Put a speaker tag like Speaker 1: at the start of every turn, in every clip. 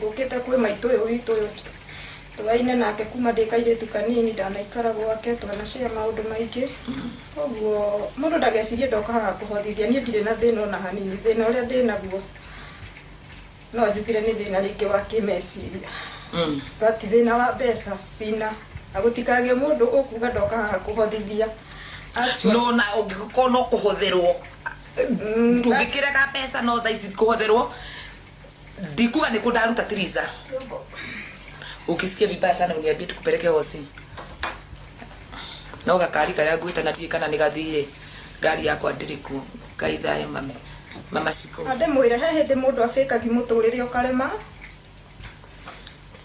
Speaker 1: Ngukite kwi maitu uyu witu uyu twaine nake kuma ndikairitu kanini ndanaikara gwake twanashia maundu maingi koguo mundu ndagecirie ndoka haha kuhothithia nie ndire na thina na hanini thina uria ndinaguo no njugire ni thina ringi wa kimeciria but thina wa mbeca sina agutikage mundu ukuga ndoka haha kuhothithia
Speaker 2: no na ungikuko no kuhotherwo tungikiraga pesa no thaici kuhotherwo ndikuga ni kundaruta Triza. Ukisikia vibaya sana uniambie tukupeleke hosi. Na ugakari kaya gwita na kana nigathie gari yakwa ndiriku kaithayo mama Shiko.
Speaker 1: Ade mwire hede mundu afika gimuturire ukarema.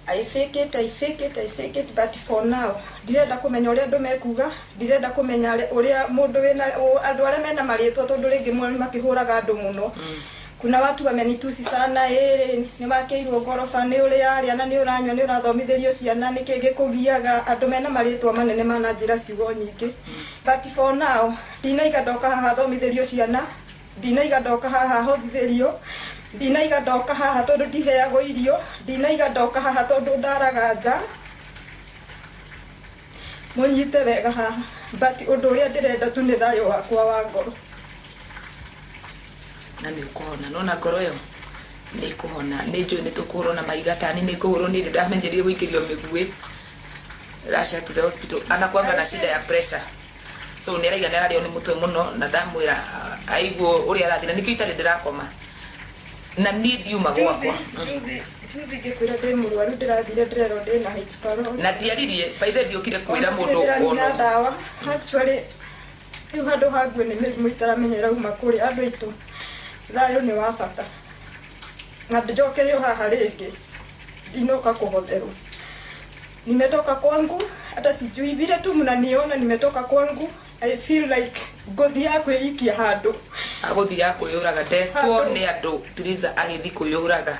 Speaker 1: I fake it but for now direnda kumenya uria andu mekuga direnda kumenya uria mundu wina andu aria mena maritwa tondu ringi mwe makihuraga andu muno. Kuna watu wamenitusi sana ni makeirwo gorofa ni uri aria na ni uranywa ni urathomithirio ciana ni kige kugiaga andu mena maritwa manene mana njira cigo nyingi but for now dinaiga ndoka haha thomithirio ciana dinaiga ndoka haha hothithirio dinaiga ndoka haha tondu ndiheagwo irio dinaiga ndoka haha tondu ndaraga nja munyite wega haha but undu uria ndirenda tu ni thayo wakwa wa ngoro
Speaker 2: na ni kuhona no na ngoro yo ni kuhona ni njui ni tukuro na maigatani ni kuhuro ni ndamenyerie guikirio migui rasha to the hospital anakwanga na shida ya pressure so ni raiga narario ni mutwe muno na ndamwira aiguo uri arathina nikio itari ndirakoma na ni ndiuma gwakwa
Speaker 1: tuzi gikwira de murwaru ndirathire ndirero ndina H-pylori
Speaker 2: na ndiaririe baithe ndiokire kwira mundu
Speaker 1: ono dawa actually yu handu hangwe ni mirimu itaramenyera uma kuri andu aitu thayo ni wa bata na njokerio haha ringi inoka kuhotherwo nimetoka kwangu hata sijui vile tu mnaniona nimetoka kwangu I feel like gothi yako ikia handu
Speaker 2: agothi yako yuraga ndetwo ni andu Triza agithi kuyuraga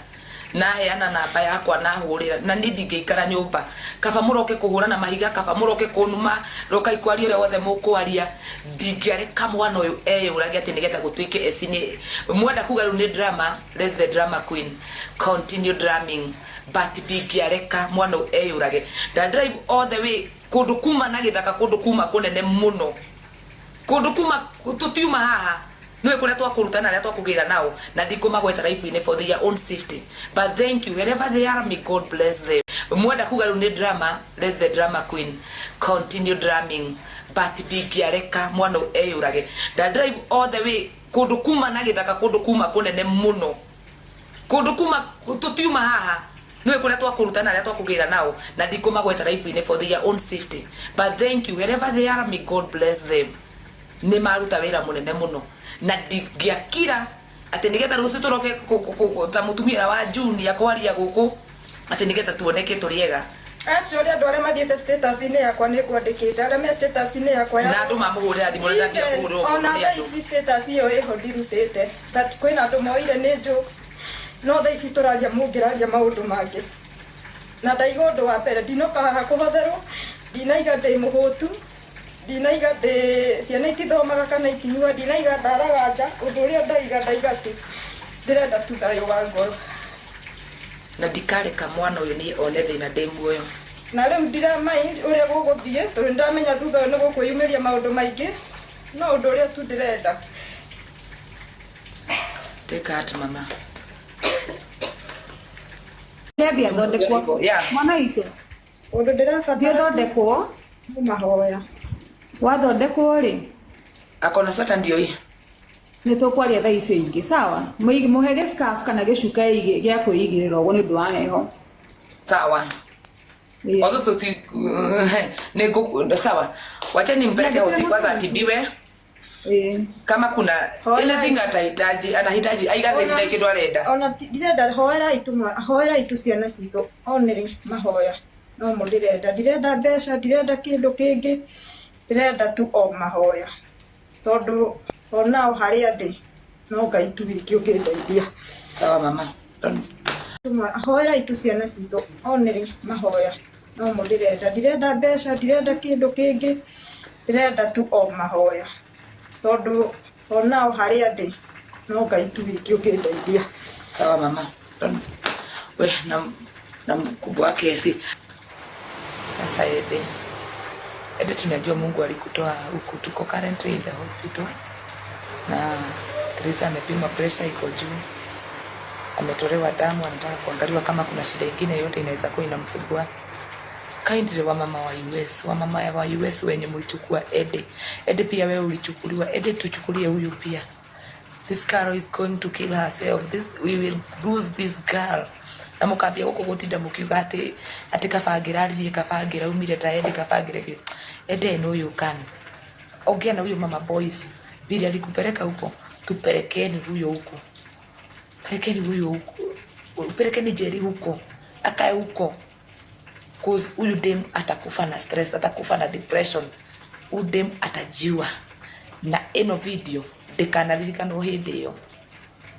Speaker 2: na heana namba yakwa na hurira na ni ndingeikara nyumba kaba muroke kuhura na mahiga kaba muroke kunuma roka ikwaria ore wothe mukwaria ndingereka mwana uyu eyurage ati nigetha gutwike esini mwenda kuga ru ni drama let the drama queen continue drumming but ndingereka mwana uyu eyurage da drive all the way kundu kuma na githaka kundu kuma kunene muno kundu kuma tutiuma haha no ekore twakurutana aria twakugira nao na ndikumagweta life ine for their own safety but thank you wherever they are, may God bless them. Mwenda kuga ru ni drama let the drama queen continue drumming but ndingereka mwana eyurage da drive all the way kundu kuma na githaka kundu kuma kunene muno kundu kuma tutiuma haha no ekore twakurutana aria twakugira nao na ndikumagweta life ine for their own safety but thank you wherever they are, may God bless them. Ni maruta wira munene muno na ndigiakira ati nigetha rucio turoke ta mutumira wa June ya kwaria guku ati nigetha tuoneke turiega
Speaker 1: actually andu aria mathiete status ine yakwa ni kwandikite aria me status ine yakwa
Speaker 2: na andu mamuhurira thimu na ndambia kuhurwo
Speaker 1: ona thaisi status iyo iho ndirutite but kwina andu moire ni jokes no thaisi turaria mungiraria maundu mangi na ndaiga undu wa mbere ndinoka haha kuhotherwo ndinaiga ndi muhutu dinaiga de ciana itithomaga kana itinyua dinaiga ndaraga nja undu uria ndaiga tu ndirenda tu thayo wa ngoro
Speaker 2: na ndikareka mwana uyu ni one thina ndi muoyo
Speaker 1: na riu ndira mind uria guguthie tondu ndamenya thutha uyu ni gukwiyumiria maundu maingi no undu uria tu ndirenda
Speaker 2: take heart mama
Speaker 3: Ndia thondekwo mwana itu
Speaker 1: undu ndirabatara
Speaker 3: thondekwo
Speaker 1: mahoya
Speaker 3: wathondekwo ri
Speaker 2: akona sweta ndio hii
Speaker 3: ni tukwaria tha icio ingi sawa muhege scarf kana gicuka gia kuigirira ugo ni ndu wa heho
Speaker 2: sawa ozo tuti nego sawa wacha nimpeleke hosi kwanza atibiwe kama kuna anything atahitaji anahitaji aigathe zile kitu arenda
Speaker 1: ona ndirenda hoera itu ciana citu onere mahoya no ndirenda mbeca ndirenda kindu kingi ndirenda tu o mahoya tondu for now haria ndi no Ngai tu wiki ukindeithia
Speaker 2: sawa mama
Speaker 1: hoera itu ciana citu onere mahoya no ndirenda mbeca ndirenda kindu kingi ndirenda tu o mahoya tondu for now haria ndi no Ngai tu wiki ukindeithia
Speaker 2: sawa mama we na mkubwa wake si. Sasa Ede tunajua Mungu alikutoa huku, tuko currently in the hospital na Teresa amepima pressure iko juu, ametolewa damu, anataka kuangaliwa kama kuna shida nyingine yote inaweza kuwa inamsumbua. Kindly wamama wa US wenye mlichukua Ede pia wewe ulichukuliwa. Ede tuchukulie huyu pia. This girl is going to kill herself. We will lose this girl. Na mukambia guko gutinda mukiuga ati kabangira umire ta Ede kabangira. Ede no you can. Ongea na huyo mama boys. Bila alikupeleka huko, tupelekeni huyo huko. Pelekeni huyo huko. Pelekeni Jerry huko. Akae huko. Cause huyu dem atakufa na stress, atakufa na depression. Huyu dem atajiwa. Na eno video dekana vilika no hindi yo.